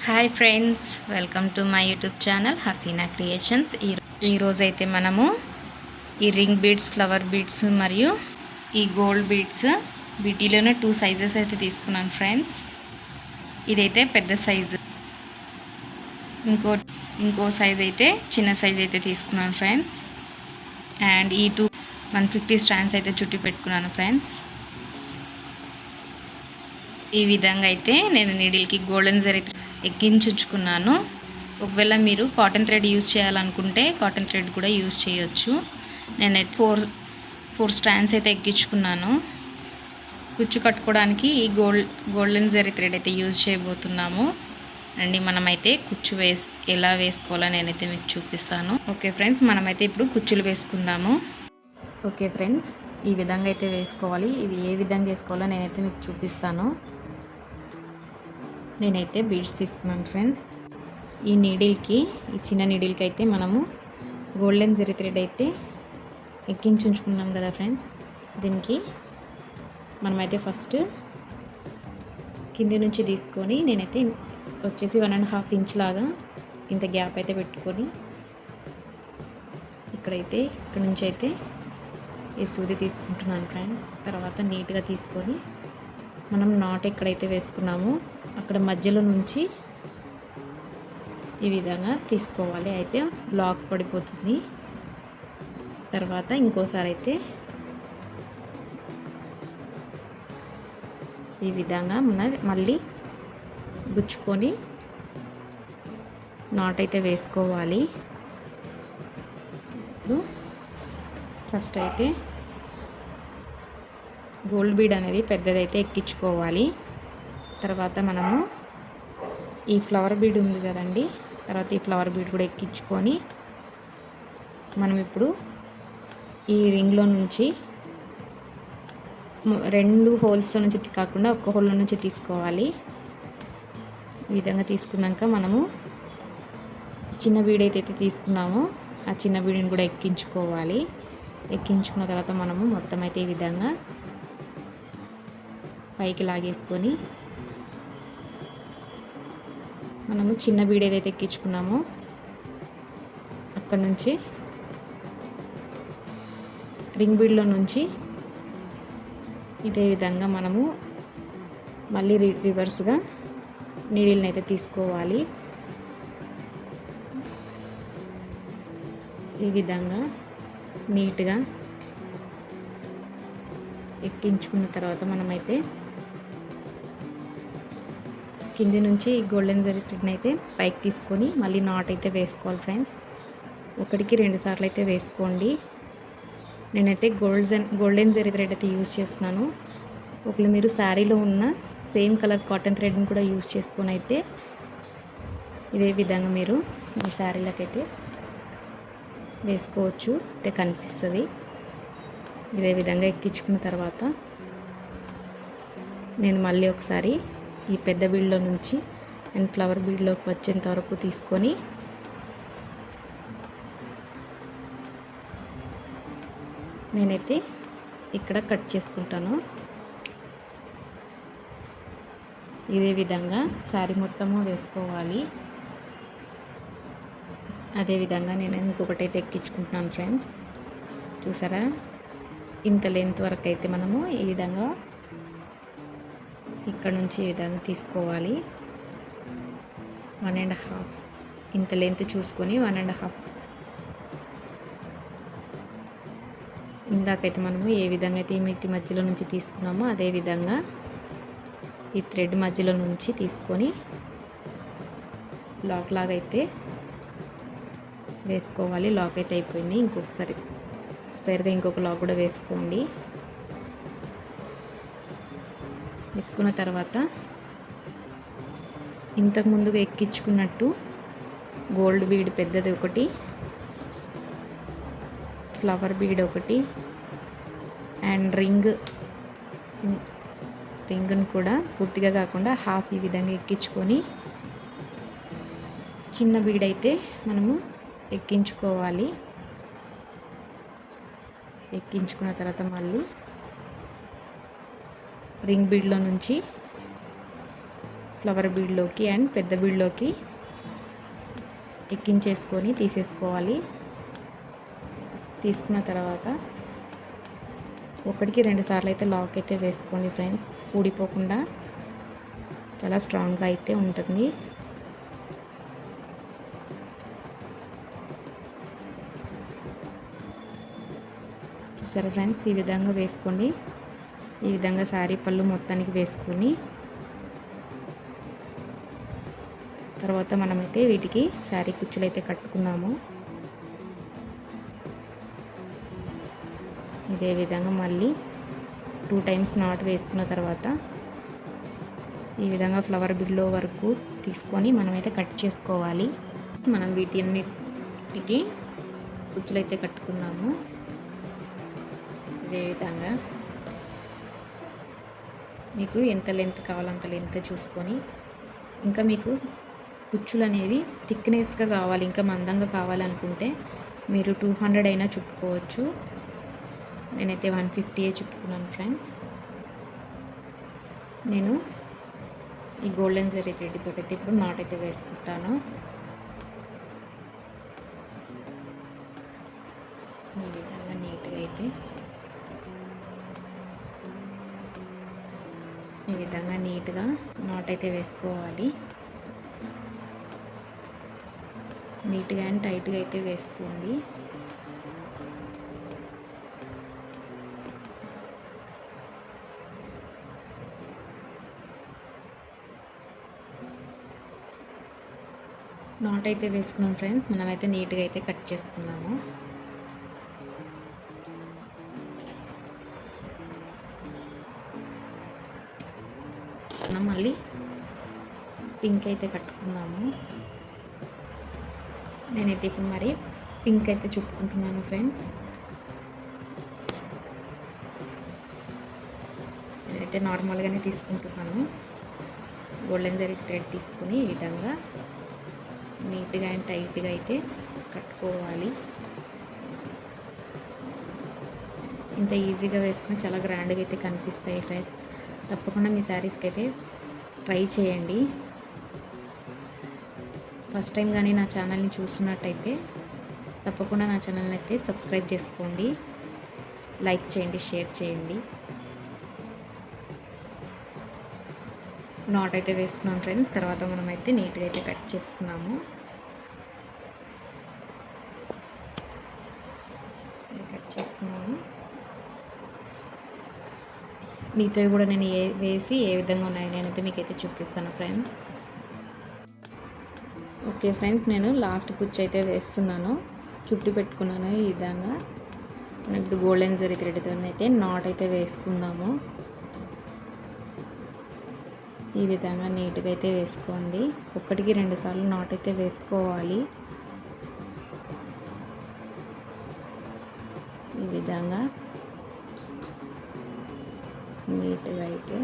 Hi friends, welcome to my YouTube channel Haseena creations. ఈరోజైతే మనము ఈ రింగ్ బీడ్స్, ఫ్లవర్ బీడ్స్ మరియు ఈ గోల్డ్ బీడ్స్ వీటిలోనే 2 సైజెస్ అయితే తీసుకున్నాను ఫ్రెండ్స్. ఇదైతే పెద్ద సైజు, ఇంకో సైజ్ అయితే చిన్న సైజ్ అయితే తీసుకున్నాను ఫ్రెండ్స్. అండ్ ఈ 150 స్ట్రాండ్స్ అయితే చుట్టి పెట్టుకున్నాను ఫ్రెండ్స్. ఈ విధంగా అయితే నేను నీడిల్కి గోల్డెన్ జరీ ఎక్కించుకున్నాను. ఒకవేళ మీరు కాటన్ థ్రెడ్ యూజ్ చేయాలనుకుంటే కాటన్ థ్రెడ్ కూడా యూజ్ చేయొచ్చు. నేనైతే ఫోర్ స్ట్రాండ్స్ అయితే ఎక్కించుకున్నాను. కుచ్చు కట్టుకోవడానికి ఈ గోల్డెన్ జరీ థ్రెడ్ అయితే యూజ్ చేయబోతున్నాము అండి. మనమైతే కుచ్చు ఎలా వేసుకోవాలో నేనైతే మీకు చూపిస్తాను. ఓకే ఫ్రెండ్స్, మనమైతే ఇప్పుడు కుచ్చులు వేసుకుందాము. ఓకే ఫ్రెండ్స్, ఈ విధంగా అయితే వేసుకోవాలి. ఇవి ఏ విధంగా వేసుకోవాలో నేనైతే మీకు చూపిస్తాను. నేనైతే బీడ్స్ తీసుకున్నాను ఫ్రెండ్స్. ఈ నీడిల్కి, ఈ చిన్న నీడిల్కి అయితే మనము గోల్డెన్ జరీ థ్రెడ్ అయితే ఎక్కించుకున్నాం కదా ఫ్రెండ్స్. దీనికి మనమైతే ఫస్ట్ కింది నుంచి తీసుకొని నేనైతే వచ్చేసి 1.5 ఇంచ్ లాగా ఇంత గ్యాప్ అయితే పెట్టుకొని ఇక్కడ నుంచి అయితే ఈ సూది తీసుకుంటున్నాను ఫ్రెండ్స్. తర్వాత నీట్గా తీసుకొని మనం నాట్ ఎక్కడైతే వేసుకున్నామో అక్కడ మధ్యలో నుంచి ఈ విధంగా తీసుకోవాలి. అయితే బ్లాక్ పడిపోతుంది. తర్వాత ఇంకోసారి అయితే ఈ విధంగా మళ్ళీ గుచ్చుకొని నాట్ అయితే వేసుకోవాలి. ఫస్ట్ అయితే గోల్డ్ బీడ్ అనేది పెద్దదైతే ఎక్కించుకోవాలి. తర్వాత మనము ఈ ఫ్లవర్ బీడ్ ఉంది కదండి, తర్వాత ఈ ఫ్లవర్ బీడ్ కూడా ఎక్కించుకొని మనం ఇప్పుడు ఈ రింగ్లో నుంచి 2 హోల్స్లో నుంచి కాకుండా ఒక్క హోల్లో నుంచి తీసుకోవాలి. ఈ విధంగా తీసుకున్నాక మనము చిన్న బీడ్ అయితే తీసుకున్నామో ఆ చిన్న బీడిని కూడా ఎక్కించుకోవాలి. ఎక్కించుకున్న తర్వాత మనము మొత్తం అయితే ఈ విధంగా పైకి లాగేసుకొని మనము చిన్న బీడ్ ఏదైతే ఎక్కించుకున్నామో అక్కడ నుంచి రింగ్ బీడ్లో నుంచి ఇదే విధంగా మనము మళ్ళీ రివర్స్గా నీడిల్ని అయితే తీసుకోవాలి. ఈ విధంగా నీట్గా ఎక్కించుకున్న తర్వాత మనమైతే కింది నుంచి గోల్డెన్ జరీ థ్రెడ్ని అయితే పైకి తీసుకొని మళ్ళీ నాట్ అయితే వేసుకోవాలి ఫ్రెండ్స్. 1కి 2 సార్లు అయితే వేసుకోండి. నేనైతే గోల్డెన్ జరీ థ్రెడ్ అయితే యూజ్ చేస్తున్నాను. ఒకవేళ మీరు శారీలో ఉన్న సేమ్ కలర్ కాటన్ థ్రెడ్ని కూడా యూజ్ చేసుకొని అయితే ఇదే విధంగా మీరు మీ శారీలకైతే వేసుకోవచ్చు. అయితే కనిపిస్తుంది. ఇదే విధంగా ఎక్కించుకున్న తర్వాత నేను మళ్ళీ ఒకసారి ఈ పెద్ద బీడ్లో నుంచి అండ్ ఫ్లవర్ బీడ్లోకి వచ్చేంత వరకు తీసుకొని నేనైతే ఇక్కడ కట్ చేసుకుంటాను. ఇదే విధంగా శారీ మొత్తము వేసుకోవాలి. అదేవిధంగా నేను ఇంకొకటి అయితే ఎక్కించుకుంటున్నాను ఫ్రెండ్స్. చూసారా, ఇంత లెంత్ వరకు అయితే మనము ఈ విధంగా ఇక్కడ నుంచి ఈ విధంగా తీసుకోవాలి. 1.5 ఇంత లెంత్ చూసుకొని 1.5 ఇందాకైతే మనము ఏ విధంగా అయితే ఈ మధ్యలో నుంచి తీసుకున్నామో అదే విధంగా ఈ థ్రెడ్ మధ్యలో నుంచి తీసుకొని లాక్ లాగా అయితే వేసుకోవాలి. లాక్ అయితే అయిపోయింది. ఇంకొకసారి స్పేర్గా ఇంకొక లాక్ కూడా వేసుకోండి. వేసుకున్న తర్వాత ఇంతకు ముందుగా ఎక్కించుకున్నట్టు గోల్డ్ బీడ్ పెద్దది ఒకటి, ఫ్లవర్ బీడ్ ఒకటి అండ్ రింగ్ను కూడా పూర్తిగా కాకుండా హాఫ్ ఈ విధంగా ఎక్కించుకొని చిన్న బీడ్ అయితే మనము ఎక్కించుకోవాలి. ఎక్కించుకున్న తర్వాత మళ్ళీ రింగ్ బీడ్లో నుంచి ఫ్లవర్ బీడ్లోకి అండ్ పెద్ద బీడ్లోకి ఎక్కించేసుకొని తీసేసుకోవాలి. తీసుకున్న తర్వాత 1కి 2 సార్లు అయితే లాక్ అయితే వేసుకోండి ఫ్రెండ్స్. ఊడిపోకుండా చాలా స్ట్రాంగ్గా అయితే ఉంటుంది. చూసారా ఫ్రెండ్స్, ఈ విధంగా వేసుకోండి. ఈ విధంగా శారీ పళ్ళు మొత్తానికి వేసుకొని తర్వాత మనమైతే వీటికి శారీ కుచ్చులు అయితే కట్టుకుందాము. ఇదే విధంగా మళ్ళీ 2 టైమ్స్ నాట్ వేసుకున్న తర్వాత ఈ విధంగా ఫ్లవర్ బిల్లో వరకు తీసుకొని మనమైతే కట్ చేసుకోవాలి. మనం వీటన్నిటికి కుచ్చులు అయితే కట్టుకుందాము. ఇదే విధంగా మీకు ఎంత లెంత్ కావాలో అంత లెంత్ చూసుకొని, ఇంకా మీకు కుచ్చులు అనేవి థిక్నెస్గా కావాలి, ఇంకా మందంగా కావాలనుకుంటే మీరు 200 అయినా చుట్టుకోవచ్చు. నేనైతే 150 చుట్టుకున్నాను ఫ్రెండ్స్. నేను ఈ గోల్డెన్ జరీ థ్రెడ్ తోటి అయితే ఇప్పుడు నాట్ అయితే వేసుకుంటాను. ఈ విధంగా నీట్గా అయితే ఈ విధంగా నీట్గా నాట్ అయితే వేసుకోవాలి. నీట్గా అండ్ టైట్గా అయితే వేసుకోండి. నాట్ అయితే వేసుకున్నాం ఫ్రెండ్స్. మనమైతే నీట్గా అయితే కట్ చేసుకున్నాము. మనం మళ్ళీ పింక్ అయితే కట్టుకున్నాము. నేనైతే ఇప్పుడు మరి పింక్ అయితే చుట్టుకుంటున్నాను ఫ్రెండ్స్. నేనైతే నార్మల్గానే తీసుకుంటున్నాను. గోల్డెన్ జరీ థ్రెడ్ తీసుకుని ఈ విధంగా నీట్గా అండ్ టైట్గా అయితే కట్టుకోవాలి. ఇంత ఈజీగా వేసుకుని చాలా గ్రాండ్గా అయితే కనిపిస్తాయి ఫ్రెండ్స్. తప్పకుండా మీ శారీస్కి అయితే ట్రై చేయండి. ఫస్ట్ టైం కానీ నా ఛానల్ని చూస్తున్నట్టయితే తప్పకుండా నా ఛానల్ని అయితే సబ్స్క్రైబ్ చేసుకోండి, లైక్ చేయండి, షేర్ చేయండి. నాట్ అయితే వేసుకున్నాం ఫ్రెండ్స్. తర్వాత మనమైతే నీట్గా అయితే కట్ చేసుకున్నాము. కట్ చేసుకున్నాము. మిగతావి కూడా నేను వేసి ఏ విధంగా ఉన్నాయో నేనైతే మీకైతే చూపిస్తాను ఫ్రెండ్స్. ఓకే ఫ్రెండ్స్, నేను లాస్ట్ కుచ్చు అయితే వేస్తున్నాను. చుట్టి పెట్టుకున్నాను ఈ విధంగా. మనం ఇప్పుడు గోల్డెన్ జరీ థ్రెడ్తో అయితే నాట్ అయితే వేసుకుందాము. ఈ విధంగా నీట్గా అయితే వేసుకోండి. 1కి 2 సార్లు నాట్ అయితే వేసుకోవాలి. ఈ విధంగా నీట్గా అయితే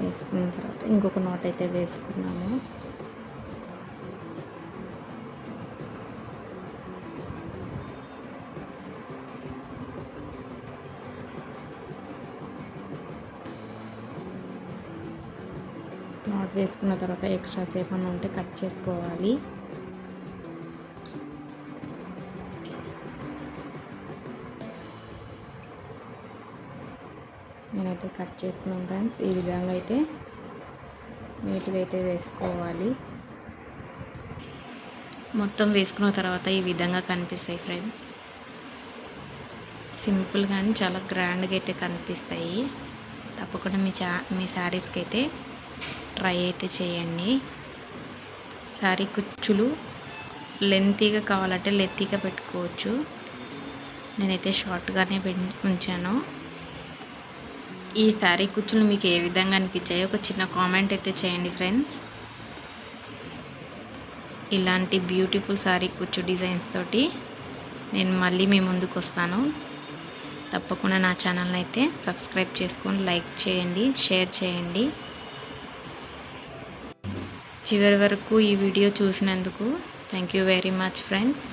వేసుకున్న తర్వాత ఇంకొక నాట్ అయితే వేసుకున్నాము. నాట్ వేసుకున్న తర్వాత ఎక్స్ట్రా సేఫ్ అని ఉంటే కట్ చేసుకోవాలి. నేనైతే కట్ చేసుకున్నాను ఫ్రెండ్స్. ఈ విధంగా అయితే నీట్గా అయితే వేసుకోవాలి. మొత్తం వేసుకున్న తర్వాత ఈ విధంగా కనిపిస్తాయి ఫ్రెండ్స్. సింపుల్ కానీ చాలా గ్రాండ్గా అయితే కనిపిస్తాయి. తప్పకుండా మీ శారీస్కి అయితే ట్రై అయితే చేయండి. శారీ కుచ్చులు లెంతీగా కావాలంటే లెంతీగా పెట్టుకోవచ్చు. నేనైతే షార్ట్గానే ఉంచాను. ఈ శారీ కుచ్చులు మీకు ఏ విధంగా అనిపించాయో ఒక చిన్న కామెంట్ అయితే చేయండి ఫ్రెండ్స్. ఇలాంటి బ్యూటిఫుల్ శారీ కుచ్చు డిజైన్స్ తోటి నేను మళ్ళీ మీ ముందుకు వస్తాను. తప్పకుండా నా ఛానల్ని అయితే సబ్స్క్రైబ్ చేసుకొని లైక్ చేయండి, షేర్ చేయండి. చివరి వరకు ఈ వీడియో చూసినందుకు thank you very much friends.